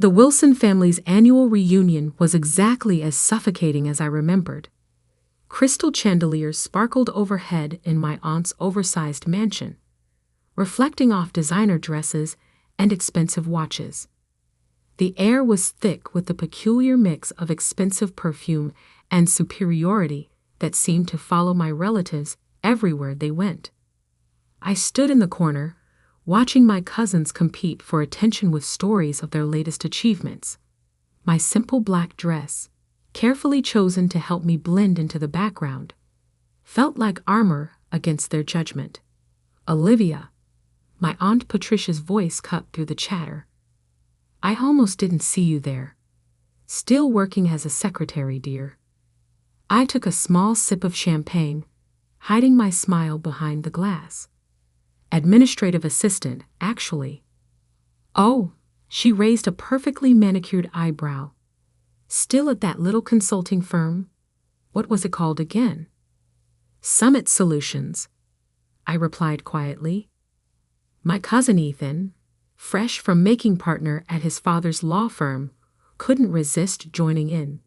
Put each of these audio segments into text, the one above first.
The Wilson family's annual reunion was exactly as suffocating as I remembered. Crystal chandeliers sparkled overhead in my aunt's oversized mansion, reflecting off designer dresses and expensive watches. The air was thick with the peculiar mix of expensive perfume and superiority that seemed to follow my relatives everywhere they went. I stood in the corner, watching my cousins compete for attention with stories of their latest achievements. My simple black dress, carefully chosen to help me blend into the background, felt like armor against their judgment. "Olivia," my Aunt Patricia's voice cut through the chatter. "I almost didn't see you there. Still working as a secretary, dear." I took a small sip of champagne, hiding my smile behind the glass. "Administrative assistant, actually." "Oh," she raised a perfectly manicured eyebrow. "Still at that little consulting firm? What was it called again?" "Summit Solutions," I replied quietly. My cousin Ethan, fresh from making partner at his father's law firm, couldn't resist joining in.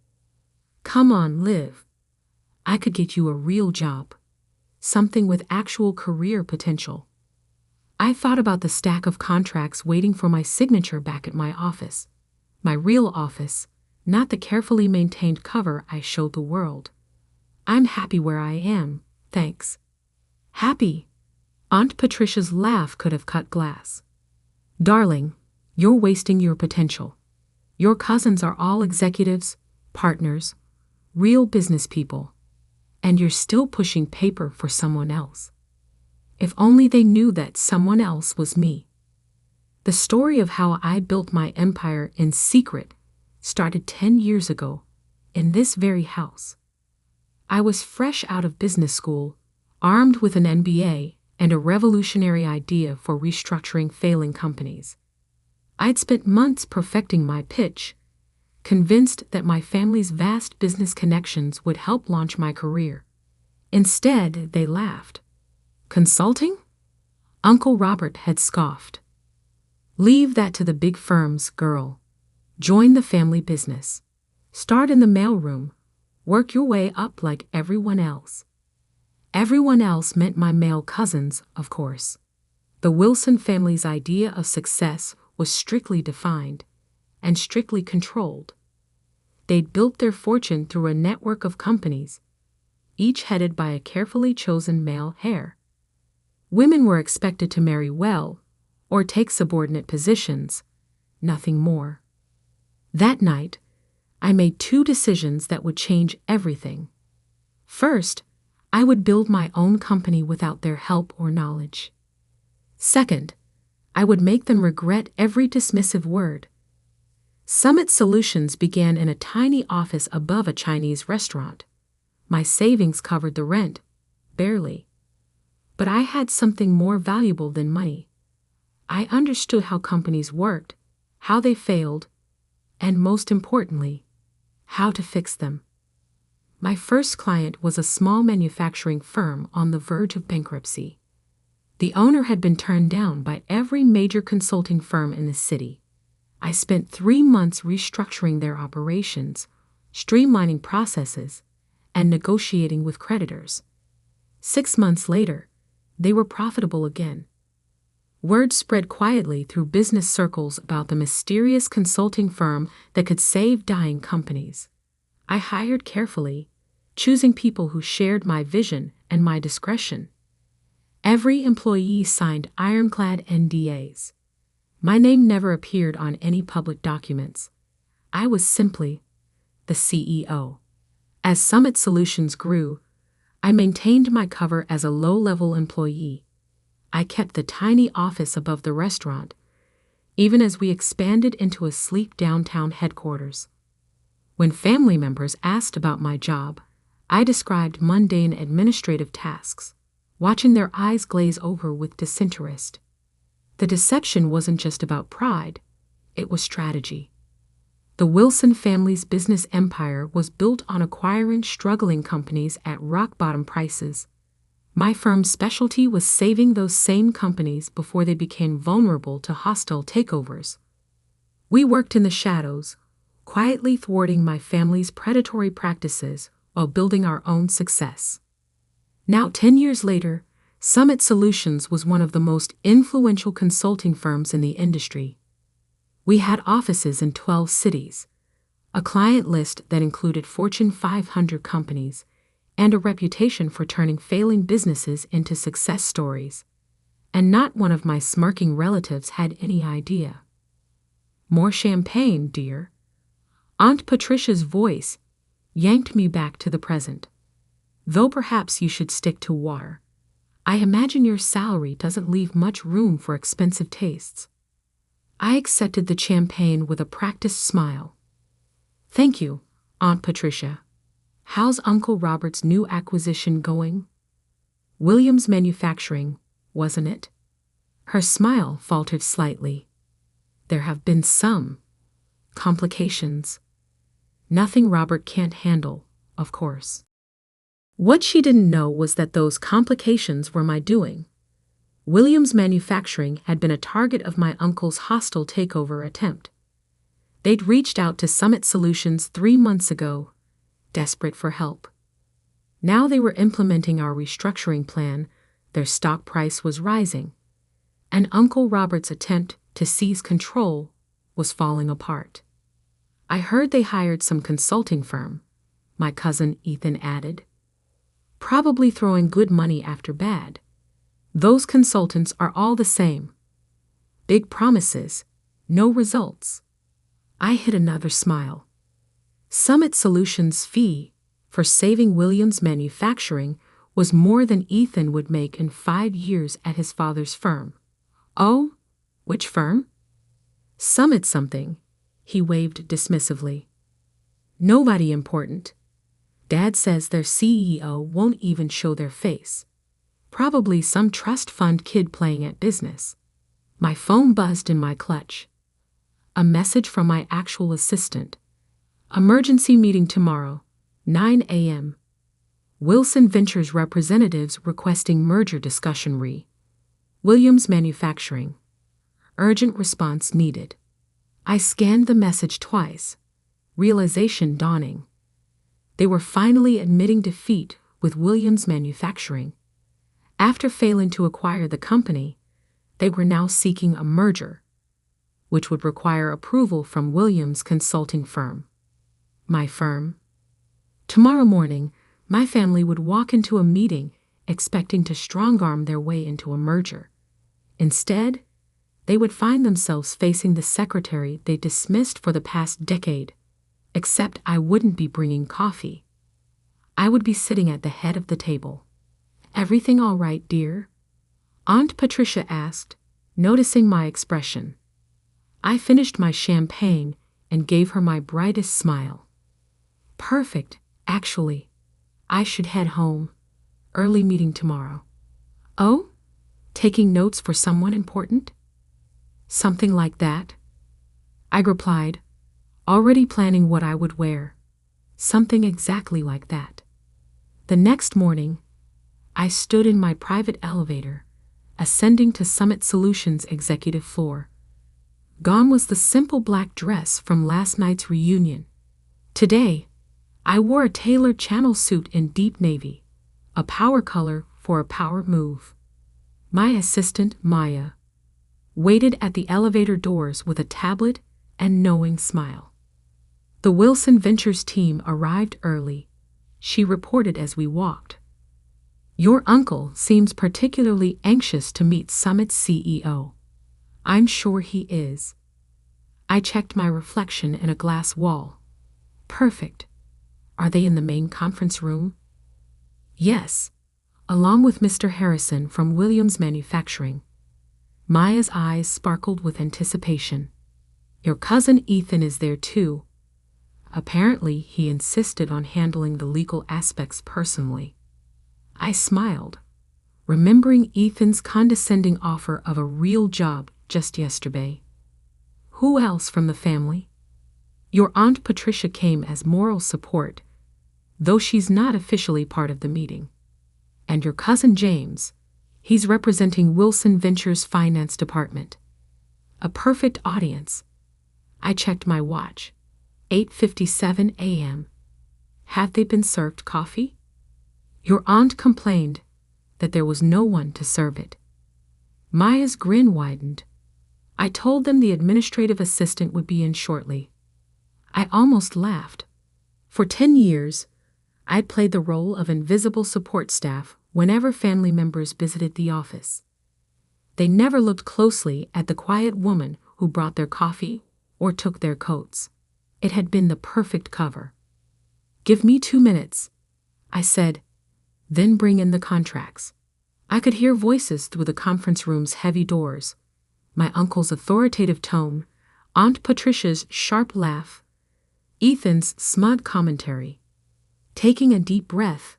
"Come on, Liv. I could get you a real job. Something with actual career potential." I thought about the stack of contracts waiting for my signature back at my office. My real office, not the carefully maintained cover I showed the world. "I'm happy where I am, thanks." "Happy?" Aunt Patricia's laugh could have cut glass. "Darling, you're wasting your potential. Your cousins are all executives, partners, real business people, and you're still pushing paper for someone else. If only they knew that someone else was me." The story of how I built my empire in secret started 10 years ago, in this very house. I was fresh out of business school, armed with an MBA and a revolutionary idea for restructuring failing companies. I'd spent months perfecting my pitch, convinced that my family's vast business connections would help launch my career. Instead, they laughed. "Consulting?" Uncle Robert had scoffed. "Leave that to the big firms, girl. Join the family business. Start in the mailroom. Work your way up like everyone else." Everyone else meant my male cousins, of course. The Wilson family's idea of success was strictly defined and strictly controlled. They'd built their fortune through a network of companies, each headed by a carefully chosen male heir. Women were expected to marry well or take subordinate positions, nothing more. That night, I made 2 decisions that would change everything. First, I would build my own company without their help or knowledge. Second, I would make them regret every dismissive word. Summit Solutions began in a tiny office above a Chinese restaurant. My savings covered the rent, barely. But I had something more valuable than money. I understood how companies worked, how they failed, and most importantly, how to fix them. My first client was a small manufacturing firm on the verge of bankruptcy. The owner had been turned down by every major consulting firm in the city. I spent 3 months restructuring their operations, streamlining processes, and negotiating with creditors. 6 months later, they were profitable again. Word spread quietly through business circles about the mysterious consulting firm that could save dying companies. I hired carefully, choosing people who shared my vision and my discretion. Every employee signed ironclad NDAs. My name never appeared on any public documents. I was simply the CEO. As Summit Solutions grew, I maintained my cover as a low-level employee. I kept the tiny office above the restaurant, even as we expanded into a sleek downtown headquarters. When family members asked about my job, I described mundane administrative tasks, watching their eyes glaze over with disinterest. The deception wasn't just about pride, it was strategy. The Wilson family's business empire was built on acquiring struggling companies at rock-bottom prices. My firm's specialty was saving those same companies before they became vulnerable to hostile takeovers. We worked in the shadows, quietly thwarting my family's predatory practices while building our own success. Now, 10 years later, Summit Solutions was one of the most influential consulting firms in the industry. We had offices in 12 cities, a client list that included Fortune 500 companies, and a reputation for turning failing businesses into success stories. And not one of my smirking relatives had any idea. More champagne, dear. Aunt Patricia's voice yanked me back to the present. Though perhaps you should stick to water. I imagine your salary doesn't leave much room for expensive tastes. I accepted the champagne with a practiced smile. Thank you, Aunt Patricia. How's Uncle Robert's new acquisition going? Williams Manufacturing, wasn't it? Her smile faltered slightly. There have been some complications. Nothing Robert can't handle, of course. What she didn't know was that those complications were my doing. Williams Manufacturing had been a target of my uncle's hostile takeover attempt. They'd reached out to Summit Solutions 3 months ago, desperate for help. Now they were implementing our restructuring plan, their stock price was rising, and Uncle Robert's attempt to seize control was falling apart. I heard they hired some consulting firm, my cousin Ethan added. Probably throwing good money after bad. Those consultants are all the same. Big promises, no results. I hid another smile. Summit Solutions' fee for saving Williams Manufacturing was more than Ethan would make in 5 years at his father's firm. Oh, which firm? Summit something, he waved dismissively. Nobody important. Dad says their CEO won't even show their face. Probably some trust fund kid playing at business. My phone buzzed in my clutch. A message from my actual assistant. Emergency meeting tomorrow, 9 a.m. Wilson Ventures representatives requesting merger discussion Williams Manufacturing. Urgent response needed. I scanned the message twice. Realization dawning. They were finally admitting defeat with Williams Manufacturing. After failing to acquire the company, they were now seeking a merger, which would require approval from Williams' consulting firm. My firm. Tomorrow morning, my family would walk into a meeting expecting to strong-arm their way into a merger. Instead, they would find themselves facing the secretary they dismissed for the past decade. Except I wouldn't be bringing coffee. I would be sitting at the head of the table. Everything all right, dear? Aunt Patricia asked, noticing my expression. I finished my champagne and gave her my brightest smile. Perfect, actually. I should head home. Early meeting tomorrow. Oh? Taking notes for someone important? Something like that. I replied, already planning what I would wear. Something exactly like that. The next morning, I stood in my private elevator, ascending to Summit Solutions' executive floor. Gone was the simple black dress from last night's reunion. Today, I wore a tailored channel suit in deep navy, a power color for a power move. My assistant, Maya, waited at the elevator doors with a tablet and knowing smile. The Wilson Ventures team arrived early, she reported as we walked. Your uncle seems particularly anxious to meet Summit's CEO. I'm sure he is. I checked my reflection in a glass wall. Perfect. Are they in the main conference room? Yes, along with Mr. Harrison from Williams Manufacturing. Maya's eyes sparkled with anticipation. Your cousin Ethan is there too. Apparently, he insisted on handling the legal aspects personally. I smiled, remembering Ethan's condescending offer of a real job just yesterday. Who else from the family? Your Aunt Patricia came as moral support, though she's not officially part of the meeting. And your cousin James, he's representing Wilson Ventures' finance department. A perfect audience. I checked my watch. 8:57 a.m. Had they been served coffee? Your aunt complained that there was no one to serve it. Maya's grin widened. I told them the administrative assistant would be in shortly. I almost laughed. For 10 years, I'd played the role of invisible support staff whenever family members visited the office. They never looked closely at the quiet woman who brought their coffee or took their coats. It had been the perfect cover. "Give me 2 minutes," I said, "then bring in the contracts." I could hear voices through the conference room's heavy doors. My uncle's authoritative tone, Aunt Patricia's sharp laugh, Ethan's smug commentary. Taking a deep breath,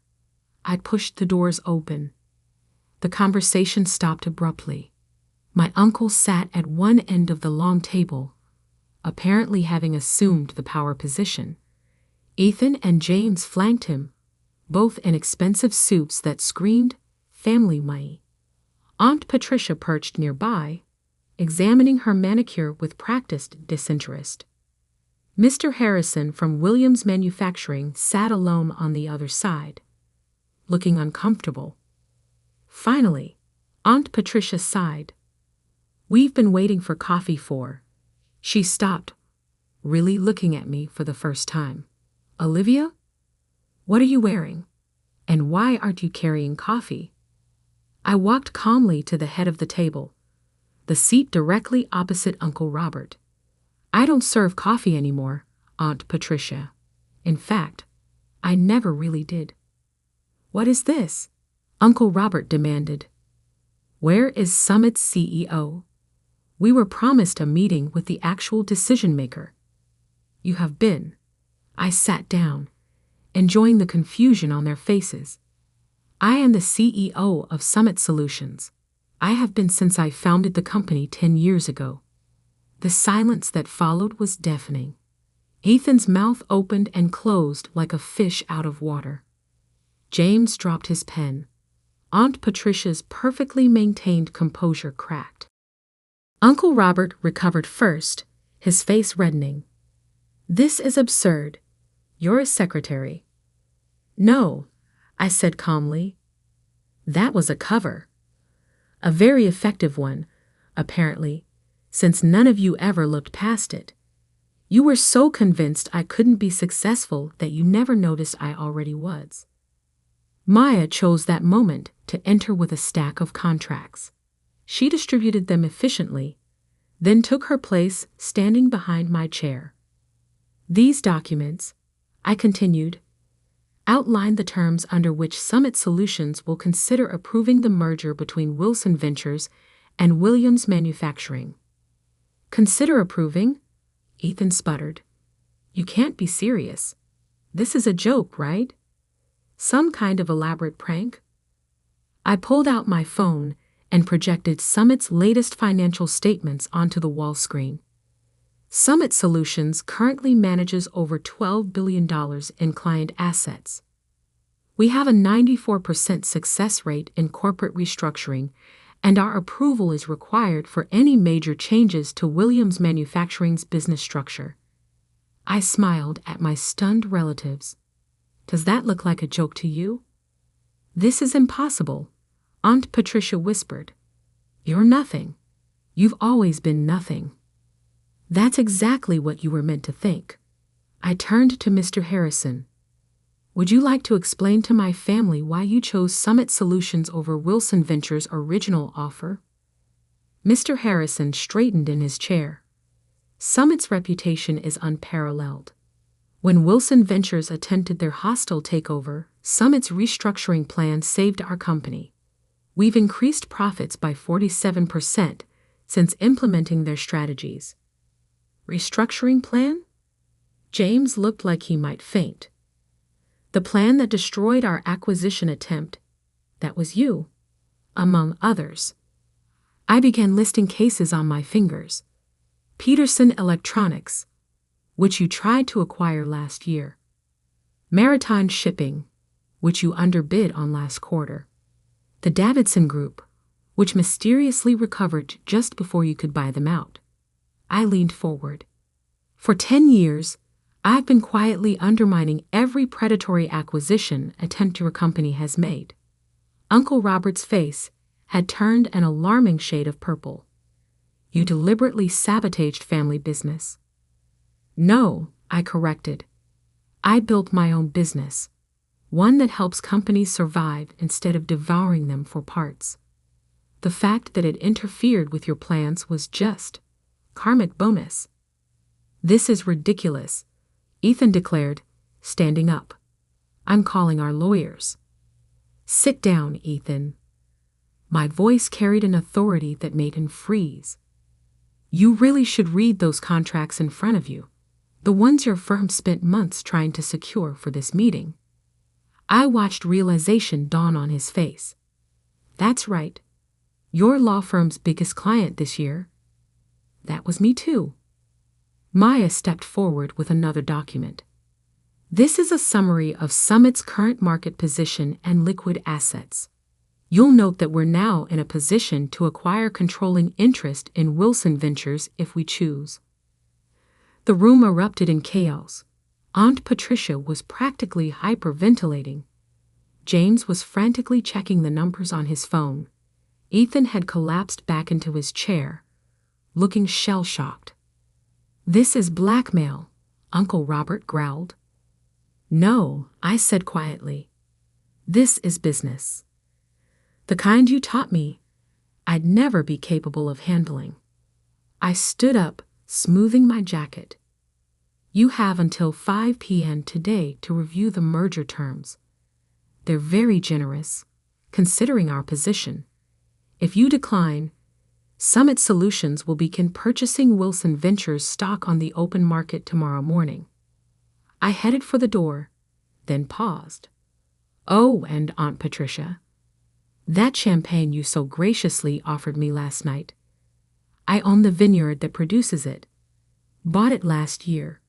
I pushed the doors open. The conversation stopped abruptly. My uncle sat at one end of the long table, apparently having assumed the power position. Ethan and James flanked him, both in expensive suits that screamed family money. Aunt Patricia perched nearby, examining her manicure with practiced disinterest. Mr. Harrison from Williams Manufacturing sat alone on the other side, looking uncomfortable. Finally, Aunt Patricia sighed. "We've been waiting for coffee for..." She stopped, really looking at me for the first time. "Olivia? What are you wearing? And why aren't you carrying coffee?" I walked calmly to the head of the table, the seat directly opposite Uncle Robert. "I don't serve coffee anymore, Aunt Patricia. In fact, I never really did." "What is this?" Uncle Robert demanded. "Where is Summit's CEO? We were promised a meeting with the actual decision-maker." "You have been." I sat down, enjoying the confusion on their faces. "I am the CEO of Summit Solutions. I have been since I founded the company 10 years ago." The silence that followed was deafening. Ethan's mouth opened and closed like a fish out of water. James dropped his pen. Aunt Patricia's perfectly maintained composure cracked. Uncle Robert recovered first, his face reddening. "This is absurd. You're a secretary." "No," I said calmly. "That was a cover. A very effective one, apparently, since none of you ever looked past it. You were so convinced I couldn't be successful that you never noticed I already was." Maya chose that moment to enter with a stack of contracts. She distributed them efficiently, then took her place standing behind my chair. "These documents," I continued, "outline the terms under which Summit Solutions will consider approving the merger between Wilson Ventures and Williams Manufacturing." "Consider approving?" Ethan sputtered. "You can't be serious. This is a joke, right? Some kind of elaborate prank?" I pulled out my phone and projected Summit's latest financial statements onto the wall screen. Summit Solutions currently manages over $12 billion in client assets. We have a 94% success rate in corporate restructuring, and our approval is required for any major changes to Williams Manufacturing's business structure. I smiled at my stunned relatives. "Does that look like a joke to you?" "This is impossible," Aunt Patricia whispered. "You're nothing. You've always been nothing." "That's exactly what you were meant to think." I turned to Mr. Harrison. "Would you like to explain to my family why you chose Summit Solutions over Wilson Ventures' original offer?" Mr. Harrison straightened in his chair. "Summit's reputation is unparalleled. When Wilson Ventures attempted their hostile takeover, Summit's restructuring plan saved our company. We've increased profits by 47% since implementing their strategies." "Restructuring plan?" James looked like he might faint. "The plan that destroyed our acquisition attempt. That was you, among others." I began listing cases on my fingers. Peterson Electronics, which you tried to acquire last year. Maritime Shipping, which you underbid on last quarter. The Davidson Group, which mysteriously recovered just before you could buy them out. I leaned forward. For 10 years, I've been quietly undermining every predatory acquisition attempt your company has made. Uncle Robert's face had turned an alarming shade of purple. You deliberately sabotaged family business. No, I corrected. I built my own business, one that helps companies survive instead of devouring them for parts. The fact that it interfered with your plans was just karmic bonus. This is ridiculous, Ethan declared, standing up. I'm calling our lawyers. Sit down, Ethan. My voice carried an authority that made him freeze. You really should read those contracts in front of you, the ones your firm spent months trying to secure for this meeting. I watched realization dawn on his face. That's right. Your law firm's biggest client this year. That was me too. Maya stepped forward with another document. This is a summary of Summit's current market position and liquid assets. You'll note that we're now in a position to acquire controlling interest in Wilson Ventures if we choose. The room erupted in chaos. Aunt Patricia was practically hyperventilating. James was frantically checking the numbers on his phone. Ethan had collapsed back into his chair, looking shell-shocked. This is blackmail, Uncle Robert growled. No, I said quietly. This is business. The kind you taught me, I'd never be capable of handling. I stood up, smoothing my jacket. You have until 5 p.m. today to review the merger terms. They're very generous, considering our position. If you decline, Summit Solutions will begin purchasing Wilson Ventures stock on the open market tomorrow morning. I headed for the door, then paused. Oh, and Aunt Patricia, that champagne you so graciously offered me last night. I own the vineyard that produces it. Bought it last year.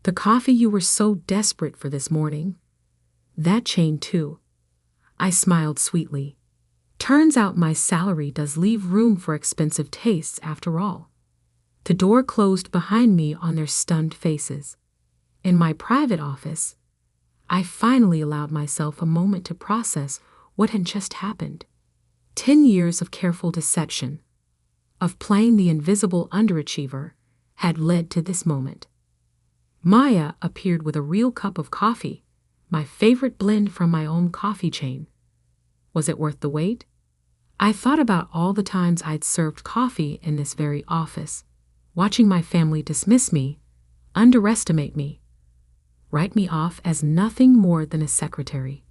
The coffee you were so desperate for this morning. That chain too. I smiled sweetly. Turns out my salary does leave room for expensive tastes after all. The door closed behind me on their stunned faces. In my private office, I finally allowed myself a moment to process what had just happened. 10 years of careful deception, of playing the invisible underachiever, had led to this moment. Maya appeared with a real cup of coffee, my favorite blend from my own coffee chain. Was it worth the wait? I thought about all the times I'd served coffee in this very office, watching my family dismiss me, underestimate me, write me off as nothing more than a secretary.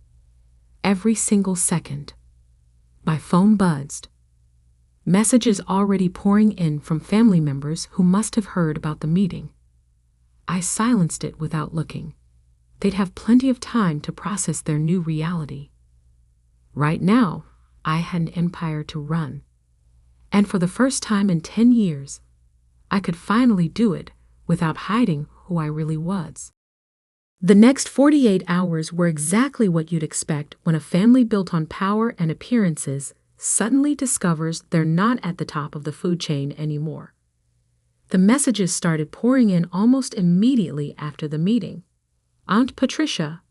Every single second. My phone buzzed. Messages already pouring in from family members who must have heard about the meeting. I silenced it without looking. They'd have plenty of time to process their new reality. Right now, I had an empire to run. And for the first time in 10 years, I could finally do it without hiding who I really was. The next 48 hours were exactly what you'd expect when a family built on power and appearances suddenly discovers they're not at the top of the food chain anymore. The messages started pouring in almost immediately after the meeting. Aunt Patricia,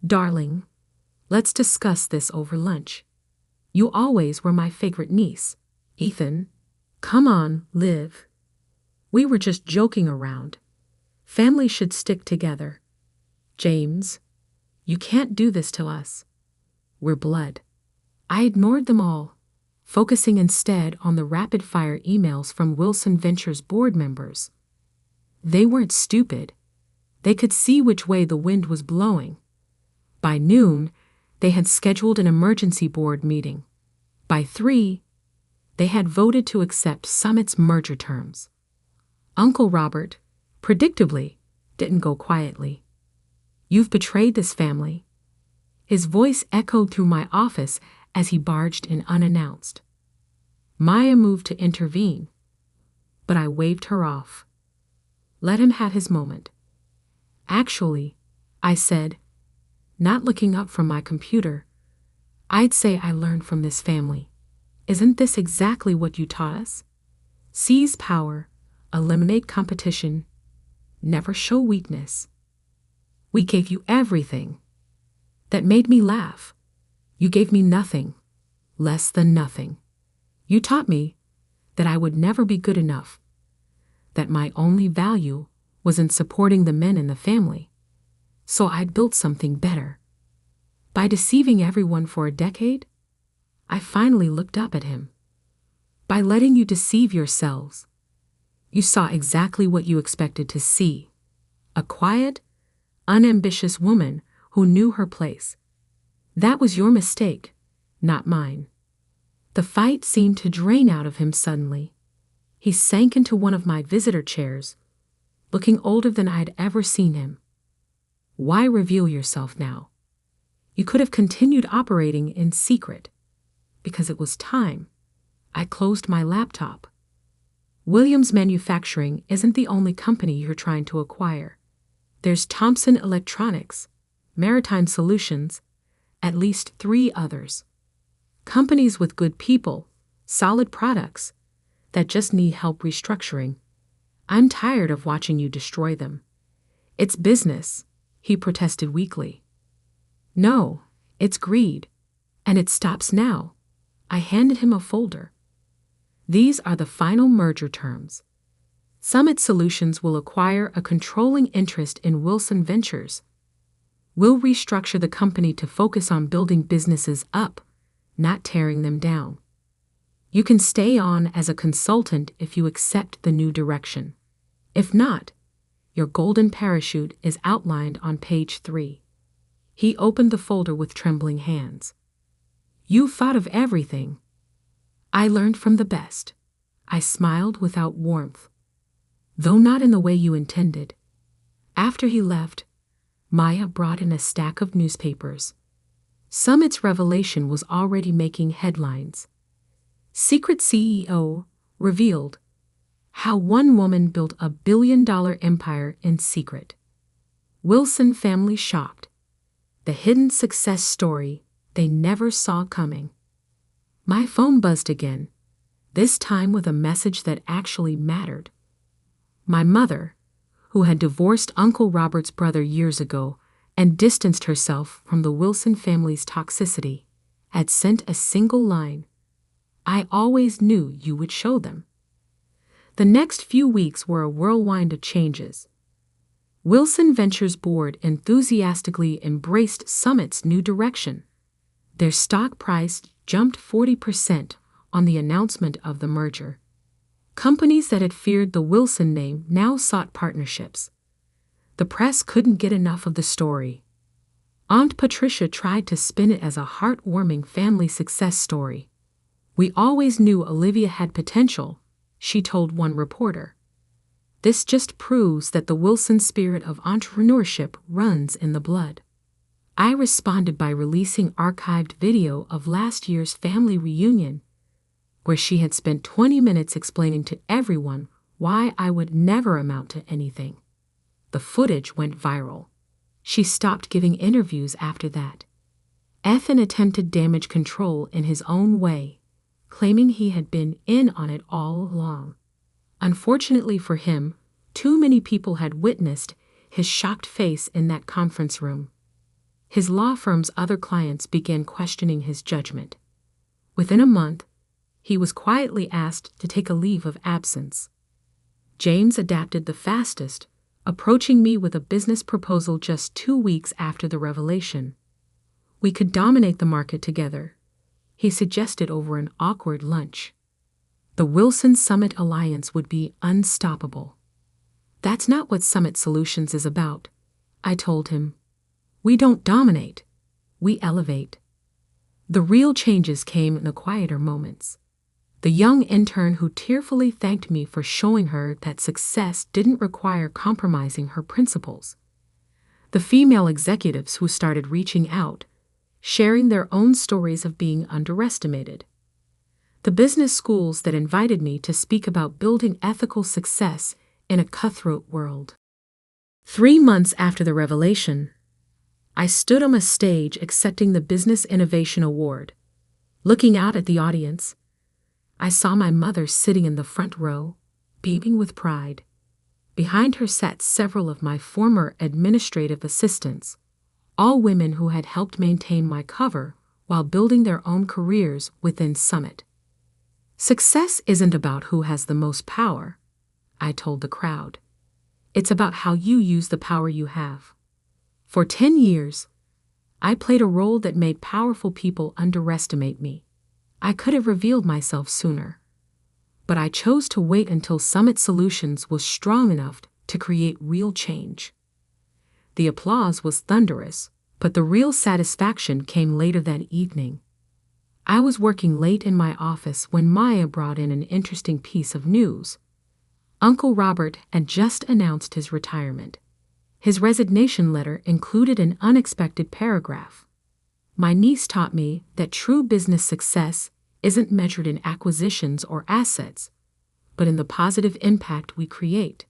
darling, let's discuss this over lunch. You always were my favorite niece. Ethan, come on, Liv. We were just joking around. Family should stick together. James, you can't do this to us. We're blood. I ignored them all, focusing instead on the rapid-fire emails from Wilson Ventures board members. They weren't stupid. They could see which way the wind was blowing. By noon, they had scheduled an emergency board meeting. By 3, they had voted to accept Summit's merger terms. Uncle Robert, predictably, didn't go quietly. You've betrayed this family. His voice echoed through my office as he barged in unannounced. Maya moved to intervene, but I waved her off. Let him have his moment. Actually, I said, not looking up from my computer, I'd say I learned from this family. Isn't this exactly what you taught us? Seize power, eliminate competition, Never show weakness. We gave you everything. That made me laugh. You gave me nothing. Less than nothing. You taught me that I would never be good enough. That my only value was in supporting the men in the family. So I'd built something better. By deceiving everyone for a decade, I finally looked up at him. By letting you deceive yourselves, you saw exactly what you expected to see. A quiet, unambitious woman who knew her place. That was your mistake, not mine. The fight seemed to drain out of him suddenly. He sank into one of my visitor chairs, looking older than I had ever seen him. Why reveal yourself now? You could have continued operating in secret. Because it was time. I closed my laptop. Williams Manufacturing isn't the only company you're trying to acquire. There's Thompson Electronics, Maritime Solutions, at least 3 others. Companies with good people, solid products, that just need help restructuring. I'm tired of watching you destroy them. It's business, he protested weakly. No, it's greed, and it stops now. I handed him a folder. These are the final merger terms. Summit Solutions will acquire a controlling interest in Wilson Ventures. We'll restructure the company to focus on building businesses up, not tearing them down. You can stay on as a consultant if you accept the new direction. If not, your golden parachute is outlined on page 3. He opened the folder with trembling hands. You thought of everything. I learned from the best. I smiled without warmth, though not in the way you intended. After he left, Maya brought in a stack of newspapers. Summit's revelation was already making headlines. Secret CEO revealed how one woman built a billion-dollar empire in secret. Wilson family shocked. The hidden success story they never saw coming. My phone buzzed again, this time with a message that actually mattered. My mother, who had divorced Uncle Robert's brother years ago and distanced herself from the Wilson family's toxicity, had sent a single line. I always knew you would show them. The next few weeks were a whirlwind of changes. Wilson Ventures board enthusiastically embraced Summit's new direction. Their stock price jumped 40% on the announcement of the merger. Companies that had feared the Wilson name now sought partnerships. The press couldn't get enough of the story. Aunt Patricia tried to spin it as a heartwarming family success story. We always knew Olivia had potential, she told one reporter. This just proves that the Wilson spirit of entrepreneurship runs in the blood. I responded by releasing archived video of last year's family reunion, where she had spent 20 minutes explaining to everyone why I would never amount to anything. The footage went viral. She stopped giving interviews after that. Ethan attempted damage control in his own way, claiming he had been in on it all along. Unfortunately for him, too many people had witnessed his shocked face in that conference room. His law firm's other clients began questioning his judgment. Within a month, he was quietly asked to take a leave of absence. James adapted the fastest, approaching me with a business proposal just 2 weeks after the revelation. We could dominate the market together, he suggested over an awkward lunch. The Wilson Summit Alliance would be unstoppable. That's not what Summit Solutions is about, I told him. We don't dominate, we elevate. The real changes came in the quieter moments. The young intern who tearfully thanked me for showing her that success didn't require compromising her principles. The female executives who started reaching out, sharing their own stories of being underestimated. The business schools that invited me to speak about building ethical success in a cutthroat world. 3 months after the revelation, I stood on a stage accepting the Business Innovation Award. Looking out at the audience, I saw my mother sitting in the front row, beaming with pride. Behind her sat several of my former administrative assistants, all women who had helped maintain my cover while building their own careers within Summit. Success isn't about who has the most power, I told the crowd. It's about how you use the power you have. For 10 years, I played a role that made powerful people underestimate me. I could have revealed myself sooner. But I chose to wait until Summit Solutions was strong enough to create real change. The applause was thunderous, but the real satisfaction came later that evening. I was working late in my office when Maya brought in an interesting piece of news. Uncle Robert had just announced his retirement. His resignation letter included an unexpected paragraph. My niece taught me that true business success isn't measured in acquisitions or assets, but in the positive impact we create.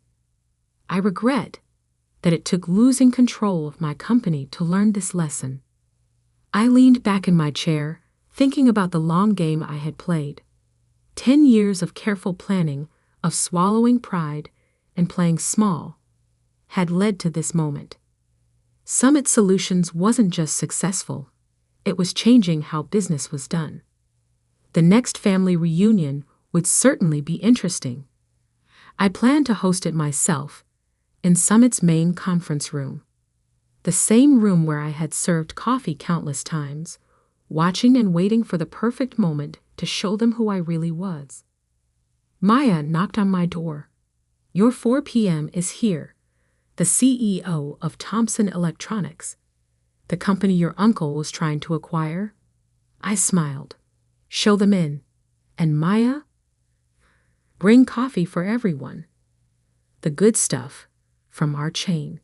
I regret that it took losing control of my company to learn this lesson. I leaned back in my chair, thinking about the long game I had played. 10 years of careful planning, of swallowing pride and playing small, had led to this moment. Summit Solutions wasn't just successful, it was changing how business was done. The next family reunion would certainly be interesting. I planned to host it myself, in Summit's main conference room. The same room where I had served coffee countless times, watching and waiting for the perfect moment to show them who I really was. Maya knocked on my door. "Your 4 p.m. is here. The CEO of Thomson Electronics, the company your uncle was trying to acquire." I smiled. "Show them in. And Maya? Bring coffee for everyone. The good stuff from our chain."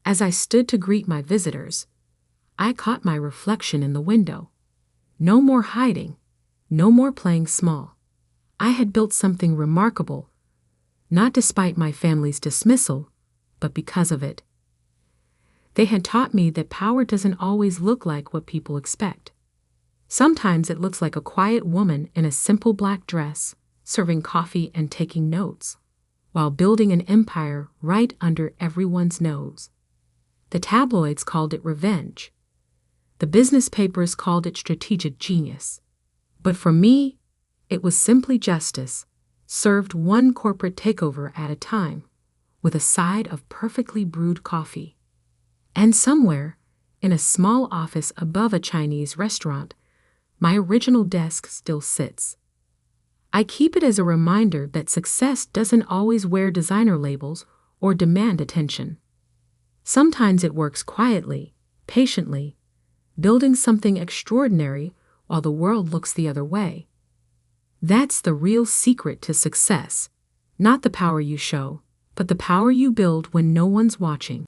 As I stood to greet my visitors, I caught my reflection in the window. No more hiding, no more playing small. I had built something remarkable, not despite my family's dismissal, but because of it. They had taught me that power doesn't always look like what people expect. Sometimes it looks like a quiet woman in a simple black dress, serving coffee and taking notes, while building an empire right under everyone's nose. The tabloids called it revenge. The business papers called it strategic genius. But for me, it was simply justice, served one corporate takeover at a time, with a side of perfectly brewed coffee. And somewhere, in a small office above a Chinese restaurant, my original desk still sits. I keep it as a reminder that success doesn't always wear designer labels or demand attention. Sometimes it works quietly, patiently, building something extraordinary while the world looks the other way. That's the real secret to success, not the power you show, but the power you build when no one's watching.